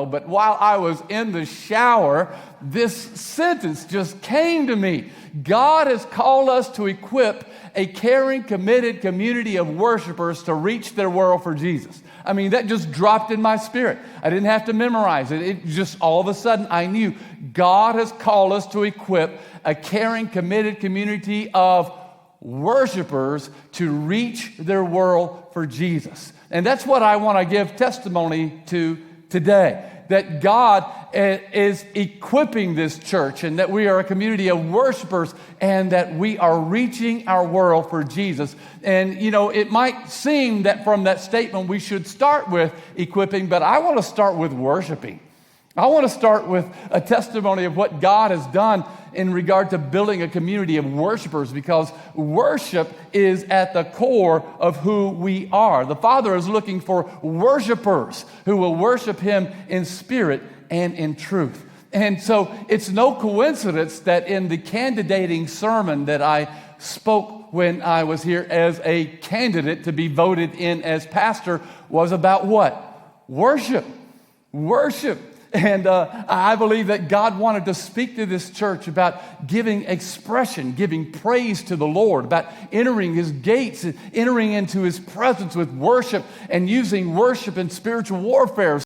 But while I was in the shower, this sentence just came to me. God has called us to equip a caring, committed community of worshipers to reach their world for Jesus. I mean, that just dropped in my spirit. I didn't have to memorize it. It just, all of a sudden, I knew God has called us to equip a caring, committed community of worshipers to reach their world for Jesus. And that's what I want to give testimony to today, that God is equipping this church and that we are a community of worshipers and that we are reaching our world for Jesus. And, you know, it might seem that from that statement we should start with equipping, but I want to start with worshiping. I want to start with a testimony of what God has done in regard to building a community of worshipers, because worship is at the core of who we are. The Father is looking for worshipers who will worship Him in spirit and in truth. And so it's no coincidence that in the candidating sermon that I spoke when I was here as a candidate to be voted in as pastor was about what? Worship. Worship. And I believe that God wanted to speak to this church about giving expression, giving praise to the Lord, about entering His gates, entering into His presence with worship, and using worship in spiritual warfare.